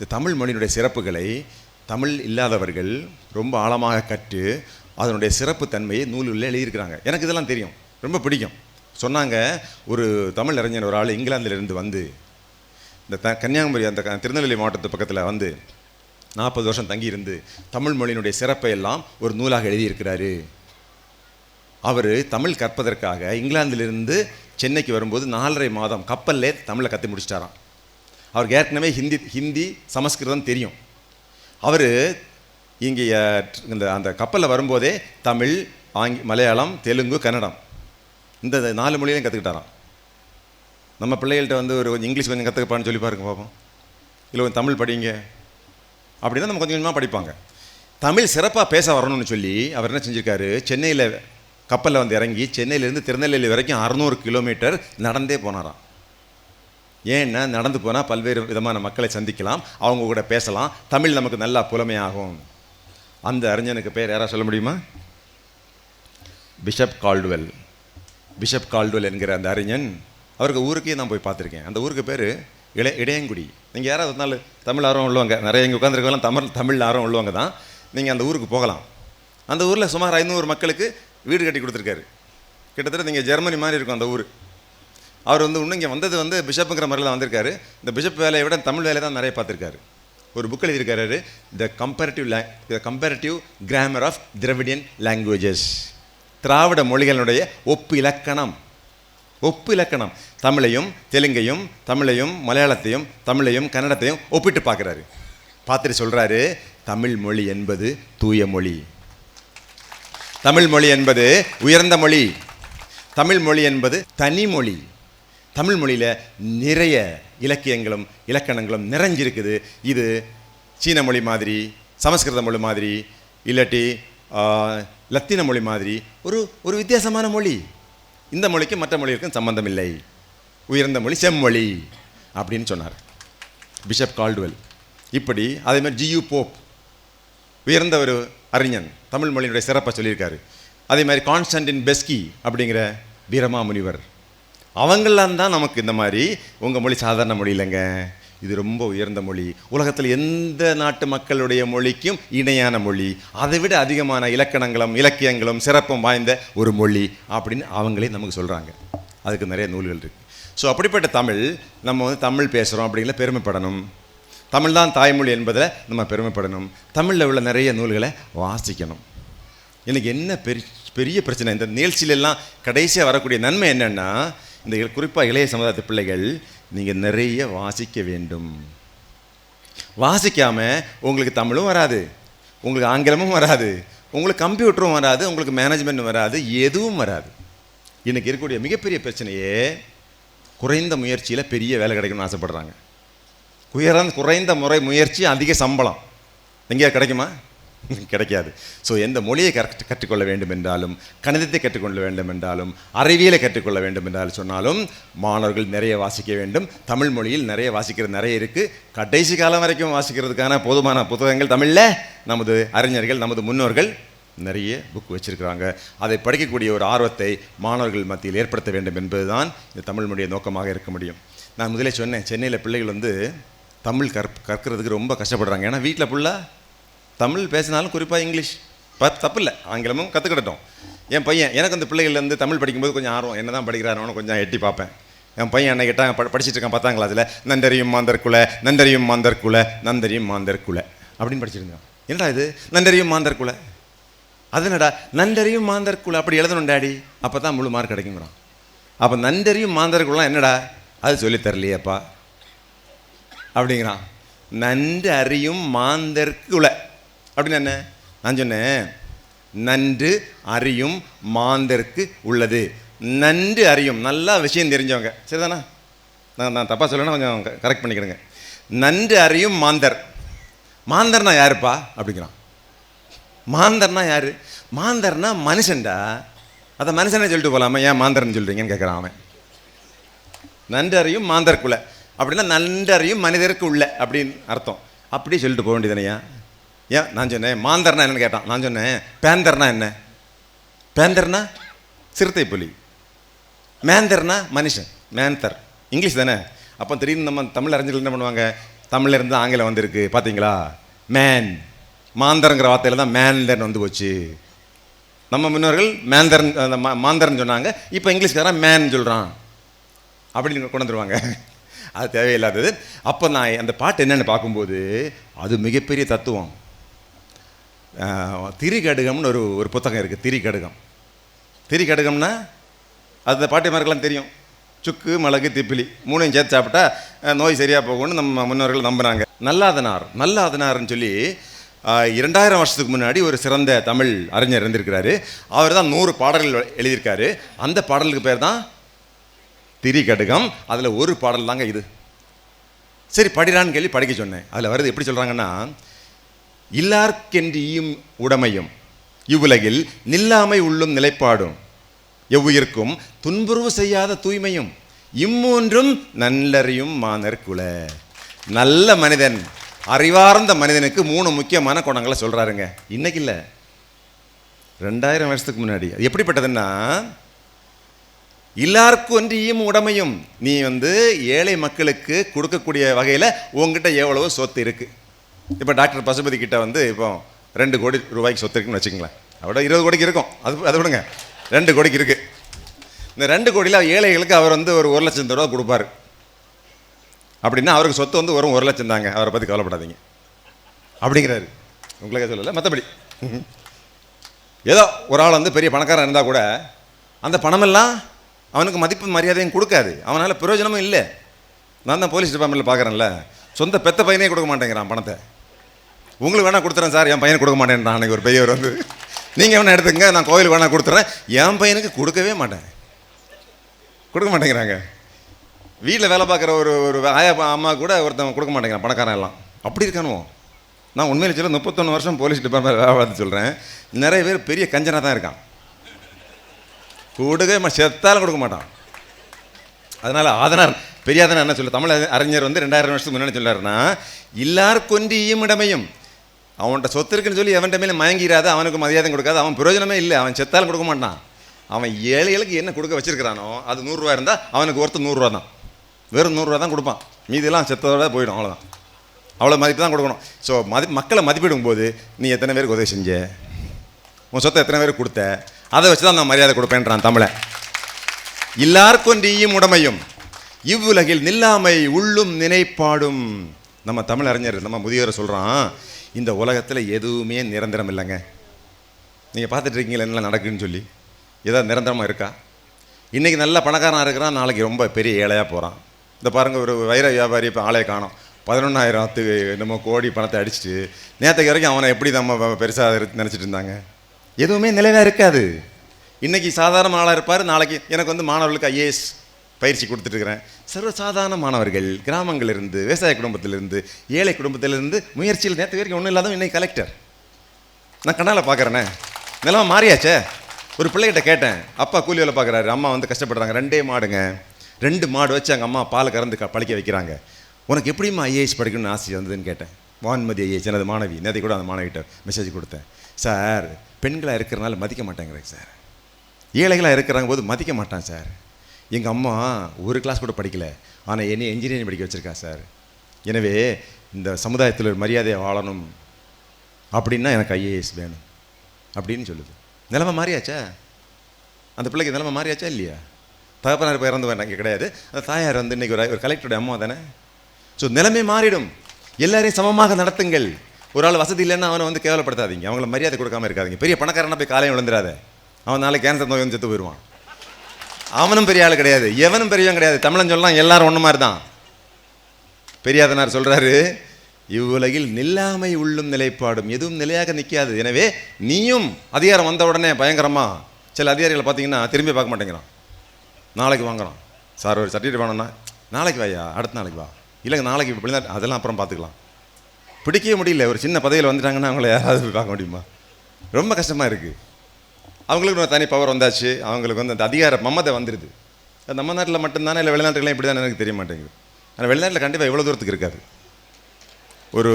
இந்த தமிழ் மொழியினுடைய சிறப்புகளை தமிழ் இல்லாதவர்கள் ரொம்ப ஆழமாக கற்று அதனுடைய சிறப்பு தன்மையை நூலில் எழுதியிருக்கிறாங்க. எனக்கு இதெல்லாம் தெரியும், ரொம்ப பிடிக்கும். சொன்னாங்க, ஒரு தமிழ் அறிஞர் ஒரு ஆள் இங்கிலாந்திலிருந்து வந்து இந்த கன்னியாகுமரி அந்த திருநெல்வேலி மாவட்டத்து பக்கத்தில் வந்து 40 வருஷம் தங்கியிருந்து தமிழ் மொழியினுடைய சிறப்பை எல்லாம் ஒரு நூலாக எழுதியிருக்கிறாரு. அவர் தமிழ் கற்பதற்காக இங்கிலாந்திலிருந்து சென்னைக்கு வரும்போது 4.5 மாதம் கப்பல்லே தமிழை கற்று முடிச்சிட்டாராம். அவருக்கு ஏற்கனவே ஹிந்தி சமஸ்கிருதம் தெரியும். அவர் இங்கே அந்த கப்பலில் வரும்போதே தமிழ், மலையாளம், தெலுங்கு, கன்னடம் இந்த 4 மொழியிலையும் கற்றுக்கிட்டாராம். நம்ம பிள்ளைகள்கிட்ட வந்து ஒரு இங்கிலீஷ் கொஞ்சம் கற்றுக்கப்பான்னு சொல்லி பாருங்க பார்ப்போம், இல்லை கொஞ்சம் தமிழ் படிங்க அப்படின்னா நம்ம கொஞ்சம் கொஞ்சமாக படிப்பாங்க. தமிழ் சிறப்பாக பேச வரணும்னு சொல்லி அவர் என்ன செஞ்சுருக்காரு, சென்னையில் கப்பலில் வந்து இறங்கி சென்னையிலேருந்து திருநெல்வேலி வரைக்கும் 600 கிலோமீட்டர் நடந்தே போனாராம். ஏன்னா நடந்து போனால் பல்வேறு விதமான மக்களை சந்திக்கலாம், அவங்க கூட பேசலாம், தமிழ் நமக்கு நல்லா புலமையாகும். அந்த அறிஞனுக்கு பேர் யாராவது சொல்ல முடியுமா? Bishop Caldwell. பிஷப் கால்டுவெல் என்கிற அந்த அறிஞன், அவருக்கு ஊருக்கே நான் போய் பார்த்துருக்கேன். அந்த ஊருக்கு பேர் இடையங்குடி. நீங்கள் யாராவது ஒரு நாள் தமிழ் ஆர்வம் உள்ளவங்க, நிறைய இங்கே உட்காந்துருக்கலாம் தமிழ் ஆர்வம் உள்ளவங்க தான், நீங்கள் அந்த ஊருக்கு போகலாம். அந்த ஊரில் சுமார் 500 மக்களுக்கு வீடு கட்டி கொடுத்துருக்காரு. கிட்டத்தட்ட நீங்கள் ஜெர்மனி மாதிரி இருக்கும் அந்த ஊர். அவர் வந்து இன்னும் இங்கே வந்தது வந்து பிஷப்புங்கிற முறையில் வந்திருக்காரு. இந்த பிஷப் வேலையை விட தமிழ் வேலையை தான் நிறைய பார்த்துருக்காரு. ஒரு புக் எழுதியிருக்காரு, the comparative grammar of Dravidian languages, திராவிட மொழிகளுடைய ஒப்பு இலக்கணம். தமிழையும் தெலுங்கையும், தமிழையும் மலையாளத்தையும், தமிழையும் கன்னடத்தையும் ஒப்பிட்டு பார்க்குறாரு. பார்த்துட்டு சொல்கிறாரு, தமிழ் மொழி என்பது தூய மொழி, தமிழ் மொழி என்பது உயர்ந்த மொழி, தமிழ் மொழி என்பது தனி மொழி. தமிழ் மொழியில் நிறைய இலக்கியங்களும் இலக்கணங்களும் நிறைஞ்சிருக்குது. இது சீன மொழி மாதிரி, சமஸ்கிருத மொழி மாதிரி, இல்லாட்டி லத்தீன மொழி மாதிரி ஒரு வித்தியாசமான மொழி. இந்த மொழிக்கும் மற்ற மொழிக்கும் சம்பந்தம் இல்லை, உயர்ந்த மொழி, செம்மொழி அப்படின்னு சொன்னார் பிஷப் கால்டுவெல். இப்படி அதே மாதிரி ஜியு போப், உயர்ந்த ஒரு அறிஞன், தமிழ் மொழியினுடைய சிறப்பை சொல்லியிருக்காரு. அதே மாதிரி கான்ஸ்டன்டின் பெஸ்கி அப்படிங்கிற வீரமா முனிவர், அவங்களாம் தான் நமக்கு இந்த மாதிரி உங்கள் மொழி சாதாரண மொழி இல்லைங்க, இது ரொம்ப உயர்ந்த மொழி, உலகத்தில் எந்த நாட்டு மக்களுடைய மொழிக்கும் இணையான மொழி, அதை விட அதிகமான இலக்கணங்களும் இலக்கியங்களும் சிறப்பும் வாய்ந்த ஒரு மொழி அப்படின்னு அவங்களே நமக்கு சொல்கிறாங்க. அதுக்கு நிறைய நூல்கள் இருக்குது. ஸோ அப்படிப்பட்ட தமிழ், நம்ம வந்து தமிழ் பேசுகிறோம் அப்படிங்கிற பெருமைப்படணும். தமிழ் தான் தாய்மொழி என்பதில் நம்ம பெருமைப்படணும். தமிழில் உள்ள நிறைய நூல்களை வாசிக்கணும். எனக்கு என்ன பெரிய பிரச்சனை, இந்த நிகழ்ச்சியிலெல்லாம் கடைசியாக வரக்கூடிய நன்மை என்னென்னா, இந்த குறிப்பாக இளைய சமுதாயத்து பிள்ளைகள், நீங்கள் நிறைய வாசிக்க வேண்டும். வாசிக்காமல் உங்களுக்கு தமிழும் வராது, உங்களுக்கு ஆங்கிலமும் வராது, உங்களுக்கு கம்ப்யூட்டரும் வராது, உங்களுக்கு மேனேஜ்மெண்ட்டும் வராது, எதுவும் வராது. இன்றைக்கி இருக்கக்கூடிய மிகப்பெரிய பிரச்சனையே குறைந்த முயற்சியில் பெரிய வேலை கிடைக்கணும்னு ஆசைப்படுறாங்க. குறைந்த முயற்சி, அதிக சம்பளம் எங்கேயா கிடைக்குமா? கிடைக்காது. ஸோ எந்த மொழியை கற்றுக்கொள்ள வேண்டும் என்றாலும், கணிதத்தை கற்றுக்கொள்ள வேண்டும் என்றாலும், அறிவியலை கற்றுக்கொள்ள வேண்டும் என்றாலும் சொன்னாலும் மாணவர்கள் நிறைய வாசிக்க வேண்டும். தமிழ் மொழியில் நிறைய வாசிக்கிறது நிறைய இருக்குது. கடைசி காலம் வரைக்கும் வாசிக்கிறதுக்கான போதுமான புத்தகங்கள் தமிழில் நமது அறிஞர்கள், நமது முன்னோர்கள் நிறைய புக் வச்சுருக்கிறாங்க. அதை படிக்கக்கூடிய ஒரு ஆர்வத்தை மாணவர்கள் மத்தியில் ஏற்படுத்த வேண்டும் என்பது தான் இந்த தமிழ் மொழியை நோக்கமாக இருக்க முடியும். நான் முதலே சொன்னேன், சென்னையில் பிள்ளைகள் வந்து தமிழ் கற்கிறதுக்கு ரொம்ப கஷ்டப்படுறாங்க. ஏன்னா வீட்டில் ஃபுல்லாக தமிழ் பேசினாலும் குறிப்பாக இங்கிலீஷ் தப்பு இல்லை, ஆங்கிலமும் கற்றுக்கிட்டோம். என் பையன், எனக்கு அந்த பிள்ளைகள் வந்து தமிழ் படிக்கும்போது கொஞ்சம் ஆர்வம், என்ன தான் படிக்கிறானு கொஞ்சம் எட்டி பார்ப்பேன். என் பையன் என்ன கேட்டால் படிச்சுட்டு இருக்கான் 10ஆம் கிளாஸில், நந்தரியும் மாந்தர்குல நந்தரியும் மாந்தர்குல நந்தரியும் மாந்தர்குல அப்படின்னு படிச்சிருந்தான். என்னடா இது நந்தரியும் மாந்தர்குல, அது என்னடா நண்டரியும் மாந்தர்குல அப்படி எழுதணும் டாடி, அப்போ தான் முழு மார்க் கிடைக்குங்கிறான். அப்போ நண்டரியும் மாந்தர்குலாம் என்னடா, அது சொல்லித் தரலையேப்பா அப்படிங்கிறான். நன்று அறியும் மாந்தர்குல அப்படின்னு என்ன? நான் சொன்னேன், நன்று அறியும் மாந்தருக்கு உள்ளது. நன்று அறியும், நல்லா விஷயம் தெரிஞ்சவங்க, சரிதானா? நான் தப்பாக சொல்லணும்னா கொஞ்சம் கரெக்ட் பண்ணிக்கிறேங்க. நன்று அறியும் மாந்தர், மாந்தர்னா யாருப்பா அப்படிங்கிறான். மாந்தர்னா யாரு? மாந்தர்னா மனுஷன்டா, அதை மனுஷனே சொல்லிட்டு போகலாமா, ஏன் மாந்தர்னு சொல்கிறீங்கன்னு கேட்குறான் அவன். நன்றறியும் மாந்தர்க்குள்ள அப்படின்னா நன்றறியும் மனிதருக்கு உள்ள அப்படின்னு அர்த்தம். அப்படி சொல்லிட்டு போக வேண்டியதுனையா? ஏன் நான் சொன்னேன் மாந்தர்னா என்னன்னு கேட்டான். நான் சொன்னேன் பேந்தர்னா என்ன? பேந்தர்னா சிறுத்தை புலி, மேந்தர்னா மனுஷன், மேந்தர் இங்கிலீஷ் தானே. அப்போ திடீர்னு நம்ம தமிழ் அறிஞர்கள் என்ன பண்ணுவாங்க, தமிழ்ல இருந்து ஆங்கிலம் வந்திருக்கு பார்த்தீங்களா. மேன், மாந்தரங்கிற வார்த்தையில் தான் மேன்தர்னு வந்து போச்சு. நம்ம முன்னோர்கள் மேந்தரன் மாந்தரன் சொன்னாங்க, இப்போ இங்கிலீஷ்காரன் மேன் சொல்கிறான் அப்படின்னு கொண்டு வந்துருவாங்க. அது தேவையில்லாதது. அப்போ நான் அந்த பாட்டு என்னென்னு பார்க்கும்போது அது மிகப்பெரிய தத்துவம். திரிகடுகம்னு ஒரு புத்தகம் இருக்குது. திரிகடுகம்னா அந்த பாட்டிமாருக்கெல்லாம் தெரியும். சுக்கு, மிளகு, திப்பிலி மூணையும் சேர்த்து சாப்பிட்டா நோய் சரியாக போகும்னு நம்ம முன்னோர்கள் நம்பினாங்க. நல்லாதனார்னு சொல்லி 2000 வருஷத்துக்கு முன்னாடி ஒரு சிறந்த தமிழ் அறிஞர் இருந்திருக்கிறாரு. அவர் தான் 100 பாடல்கள் எழுதியிருக்காரு. அந்த பாடலுக்கு பேர் தான் திரிகடுகம். அதில் ஒரு பாடல் தாங்க இது. சரி படிடான்னு கேள்வி படிக்க சொன்னேன். அதில் வருது எப்படி சொல்கிறாங்கன்னா, இல்லார்க்கென்று ஈயும் உடைமையும் இவ்வுலகில் நில்லாமை உள்ளும் நிலைப்பாடும் எவ்வுயிர்க்கும் துன்புறுவு செய்யாத தூய்மையும் இம்மூன்றும் நல்லறியும் மானர்குல. நல்ல மனிதன், அறிவார்ந்த மனிதனுக்கு 3 முக்கியமான குணங்களை சொல்கிறாருங்க. இன்னைக்கு இல்லை, 2000 வருஷத்துக்கு முன்னாடி. அது எப்படிப்பட்டதுன்னா, எல்லாருக்கும் ஒன்று ஈயும் உடைமையும். நீ ஏழை மக்களுக்கு கொடுக்கக்கூடிய வகையில் உங்ககிட்ட எவ்வளவோ சொத்து இருக்குது. இப்போ டாக்டர் பசுபதி கிட்ட இப்போ 2 கோடி ரூபாய்க்கு சொத்து இருக்குன்னு வச்சுக்கங்களேன். அவட 20 கோடிக்கு இருக்கும். அதை விடுங்க, 2 கோடிக்கு இருக்குது. இந்த 2 கோடியில் ஏழைகளுக்கு அவர் ஒரு 1 லட்சம் ரூபா கொடுப்பாரு. அப்படின்னா அவருக்கு சொத்து வரும் 1 லட்சம் தாங்க, அவரை பற்றி கவலைப்படாதீங்க அப்படிங்கிறாரு. உங்களுக்கே சொல்லலை, மற்றபடி ஏதோ ஒரு ஆள் பெரிய பணக்காரன் இருந்தால் கூட அந்த பணமெல்லாம் அவனுக்கு மதிப்பு மரியாதையும் கொடுக்காது. அவனால் பிரயோஜனமும் இல்லை. நான் தான் போலீஸ் டிபார்ட்மெண்ட்டில் பார்க்குறேன்ல, சொந்த பெத்த பையனே கொடுக்க மாட்டேங்கிறான் பணத்தை. உங்களுக்கு வேணால் கொடுத்துறேன் சார், என் பையனை கொடுக்க மாட்டேன்றான். அன்றைக்கி ஒரு பெரியவர் நீங்கள் வேணா எடுத்துக்கங்க, நான் கோயிலுக்கு வேணா கொடுத்துட்றேன், என் பையனுக்கு கொடுக்கவே மாட்டேன். கொடுக்க மாட்டேங்கிறாங்க. வீட்டில் வேலை பார்க்குற ஒரு ஆயா அம்மா கூட ஒருத்தவங்க கொடுக்க மாட்டேங்கிறான், பணக்காரன் எல்லாம். அப்படி இருக்கானோ? நான் உண்மையில சொல்ல 31 வருஷம் போலீஸ் டிபார்ட்மெண்ட் வேலை பார்த்து சொல்கிறேன். நிறைய பேர் பெரிய கஞ்சனாக தான் இருக்கான், கொடுக்கவே செத்தாலும் கொடுக்க மாட்டான். அதனால் ஆதனார் பெரியாதனார் என்ன சொல்ல, தமிழ் அறிஞர் 2000 வருஷத்துக்கு முன்னாடி சொல்லாருன்னா, எல்லாருக்கொன்று ஈயும் இடமையும். அவன்கிட்ட சொத்து இருக்குன்னு சொல்லி எவன்கிட்ட மேலே மயங்கிறாத, அவனுக்கு மரியாதை கொடுக்காது, அவன் பிரயோஜனமே இல்லை, அவன் செத்தாலும் கொடுக்க மாட்டான். அவன் ஏழைகளுக்கு என்ன கொடுக்க வச்சிருக்கிறானோ அது 100 ரூபா இருந்தால் அவனுக்கு ஒருத்தர் 100 ரூபா தான், வெறும் 100 ரூபா தான் கொடுப்பான். மீதியெல்லாம் செத்தோட போயிடும், அவ்வளோதான். அவ்வளோ மதிப்பு தான் கொடுக்கணும். ஸோ மக்களை மதிப்பிடும் போது நீ எத்தனை பேருக்கு உதவி செஞ்ச, உன் சொத்தை எத்தனை பேருக்கு கொடுத்த, அதை வச்சு தான் நான் மரியாதை கொடுப்பேன்றான் தமிழன். எல்லாருக்கும் ஈயும் உடைமையும் இவ்வுலகில் நில்லாமை உள்ளும் நினைப்பாடும். நம்ம தமிழ் அறிஞர் நம்ம முதியோரை சொல்கிறான், இந்த உலகத்தில் எதுவுமே நிரந்தரம் இல்லைங்க. நீங்கள் பார்த்துட்டு இருக்கீங்களா என்ன நடக்குதுன்னு சொல்லி? ஏதாவது நிரந்தரமாக இருக்கா? இன்றைக்கி நல்ல பணக்காரனாக இருக்கிறான், நாளைக்கு ரொம்ப பெரிய ஏழையாக போகிறான். இந்த பாருங்கள், ஒரு வைர வியாபாரி இப்போ ஆளையை காணோம், 11,000 நம்ம கோடி பணத்தை அடிச்சுட்டு நேற்றுக்கு வரைக்கும் அவனை எப்படி நம்ம பெருசாக நினச்சிட்டு இருந்தாங்க. எதுவுமே நிலைவாக இருக்காது. இன்றைக்கி சாதாரண ஆளாக இருப்பார், நாளைக்கு எனக்கு மாணவர்களுக்கு ஐஏஎஸ் பயிற்சி கொடுத்துட்ருக்கிறேன். சர்வசாதாரண மாணவர்கள், கிராமங்களிலிருந்து, விவசாய குடும்பத்திலிருந்து, ஏழை குடும்பத்திலிருந்து முயற்சியில் நேற்று வரைக்கும் ஒன்றும் இல்லாதவன் இன்றைக்கி கலெக்டர். நான் கண்ணால் பார்க்குறேனே, நிலமா மாறியாச்சே. ஒரு பிள்ளைகிட்ட கேட்டேன், அப்பா கூலி வேலை பார்க்குறாரு, அம்மா கஷ்டப்படுறாங்க, 2 மாடுங்க, 2 மாடு வச்சு எங்கள் அம்மா பால் கறந்து படிக்க வைக்கிறாங்க. உனக்கு எப்படிம்மா ஐஏஎஸ் படிக்கணும்னு ஆசை வந்ததுன்னு கேட்டேன். வான்மதி ஐஏஎஸ் எனது மாணவி. நேற்று கூட அந்த மாணவிகிட்ட மெசேஜ் கொடுத்தேன். சார், பெண்களாக இருக்கிறனால மதிக்க மாட்டேங்கிறேன் சார், ஏழைகளாக இருக்கிறாங்க போது மதிக்க மாட்டான் சார். எங்கள் அம்மா ஒரு கிளாஸ் கூட படிக்கலை, ஆனால் என்னை இன்ஜினியரிங் படிக்க வச்சுருக்கா சார். எனவே இந்த சமுதாயத்தில் ஒரு மரியாதையை வாழணும் அப்படின்னா எனக்கு ஐஏஎஸ் வேணும் அப்படின்னு சொல்லுது. நிலைமை மாறியாச்சா? அந்த பிள்ளைக்கு நிலைமை மாறியாச்சா இல்லையா? தகப்பனார் இப்போ இறந்து வேண்டாங்க கிடையாது, அந்த தாயார் இன்றைக்கி ஒரு கலெக்டருடைய அம்மா தானே. ஸோ நிலைமை மாறிடும். எல்லாரையும் சமமாக நடத்துங்கள். ஒரு ஆள் வசதி இல்லைன்னா அவனை கேவலப்படுத்தாதீங்க, அவங்கள மரியாதை கொடுக்காமல் இருக்காதிங்க. பெரிய பணக்காரனா போய் காலையும் விழுந்துடாத, அவன் நாளைக்கு கேன்சர் நோய் செத்து போயிடுவான். அவனும் பெரிய ஆள் கிடையாது, எவனும் பெரியவன் கிடையாது. தமிழன் சொல்லலாம் எல்லாரும் ஒன்று மாதிரி தான். பெரியாதனார் சொல்கிறாரு, இவ்வுலகில் நில்லாமை உள்ளும் நிலைப்பாடும். எதுவும் நிலையாக நிற்காது. எனவே நீயும் அதிகாரம் வந்த உடனே பயங்கரமாக சில அதிகாரிகளை பார்த்தீங்கன்னா திரும்பி பார்க்க மாட்டேங்கிறான். நாளைக்கு வாங்குறான் சார், ஒரு சர்டிஃபிகேட் வேணும்னா நாளைக்கு வாயா, அடுத்த நாளைக்கு வா, இல்லைங்க நாளைக்கு இப்படி தான், அதெல்லாம் அப்புறம் பார்த்துக்கலாம். பிடிக்கவே முடியல. ஒரு சின்ன பதவியில் வந்துட்டாங்கன்னா அவங்கள யாராவது போய் பார்க்க முடியுமா? ரொம்ப கஷ்டமாக இருக்குது. அவங்களுக்கு தனி பவர் வந்தாச்சு, அவங்களுக்கு அந்த அதிகார மமதை வந்துடுது. அது நம்ம நாட்டில் மட்டும்தானே இல்லை வெளிநாட்டுலாம் இப்படி தான் எனக்கு தெரிய மாட்டேங்குது. ஆனால் வெளிநாட்டில் கண்டிப்பாக இவ்வளோ தூரத்துக்கு இருக்காது. ஒரு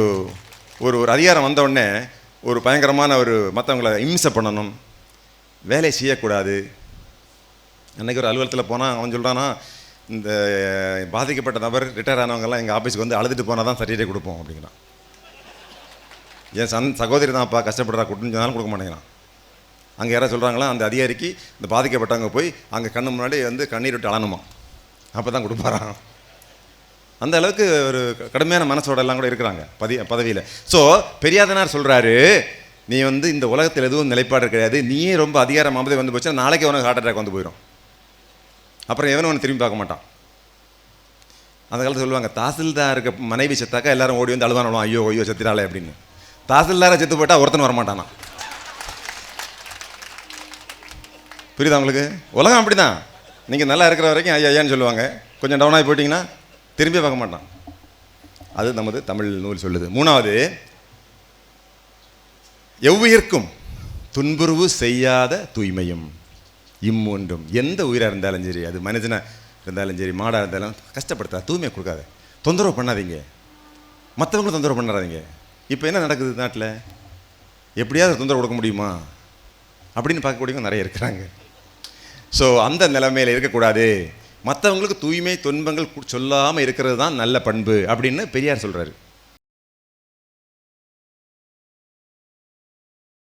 ஒரு ஒரு அதிகாரம் வந்தவுடனே ஒரு பயங்கரமான மற்றவங்களை இம்சை பண்ணணும், வேலையை செய்யக்கூடாது. அன்றைக்கி ஒரு அலுவலகத்தில் போனால் அவன் சொல்கிறானா, இந்த பாதிக்கப்பட்ட நபர் ரிட்டையர் ஆனவங்கெல்லாம் எங்கள் ஆஃபீஸுக்கு வந்து அழுதுட்டு போனால் தான் சர்டிஃபிகேட் கொடுப்போம் அப்படிங்கிறான். என் சகோதரி தான்ப்பா கஷ்டப்படுறா கொடுன்னு சொன்னாலும் கொடுக்க மாட்டேங்கிறான். அங்கே யாராவது சொல்கிறாங்களா, அந்த அதிகாரிக்கு இந்த பாதிக்கப்பட்டவங்க போய் அங்கே கண்ணு முன்னாடி வந்து கண்ணீர் விட்டு அழணுமா, அப்போ தான் கொடுப்பாரான். அந்த அளவுக்கு ஒரு கடுமையான மனசோட எல்லாம் கூட இருக்கிறாங்க பதவியில். ஸோ பெரியாதனார் சொல்கிறாரு, நீ வந்து இந்த உலகத்தில் எதுவும் நிலைப்பாடு கிடையாது, நீயே ரொம்ப அதிகாரம் மாமதே வந்து போச்சுன்னா நாளைக்கு உனக்கு ஹார்ட் அட்டாக் வந்து போயிடும், அப்புறம் எவனும் ஒன்று திரும்பி பார்க்க மாட்டான். அந்த காலத்தில் சொல்லுவாங்க, தாசில்தாருக்கு மனைவி செத்தாக்கா எல்லாரும் ஓடி வந்து அழுவானோம், ஐயோ ஐயோ செத்துறாளே அப்படின்னு. தாசில்தாரை செத்து போட்டால் ஒருத்தன் வரமாட்டானா. புரியுதா உங்களுக்கு? உலகம் அப்படி தான். நீங்கள் நல்லா இருக்கிற வரைக்கும் ஐயா ஐயான்னு சொல்லுவாங்க, கொஞ்சம் டவுன் ஆகி போட்டிங்கன்னா திரும்பி பார்க்க மாட்டான். அது நமது தமிழ் நூல் சொல்லுது. மூணாவது, எவ்வுயிர்க்கும் துன்புறுவு செய்யாத தூய்மையும் இம்மூன்றும். எந்த உயிராக இருந்தாலும் சரி, அது மனிதனாக இருந்தாலும் சரி, மாடாக இருந்தாலும் கஷ்டப்படுத்தா, தூய்மையை கொடுக்காத, தொந்தரவு பண்ணாதீங்க, மற்றவங்களும் தொந்தரவு பண்ணாதீங்க. இப்போ என்ன நடக்குது நாட்டில், எப்படியாவது தொந்தரவு கொடுக்க முடியுமா அப்படின்னு பார்க்கக்கூடியவங்க நிறைய இருக்கிறாங்க. ஸோ அந்த நிலைமையில் இருக்கக்கூடாது. மற்றவங்களுக்கு தூய்மை துன்பங்கள் சொல்லாமல் இருக்கிறது தான் நல்ல பண்பு அப்படின்னு பெரியார் சொல்கிறாரு.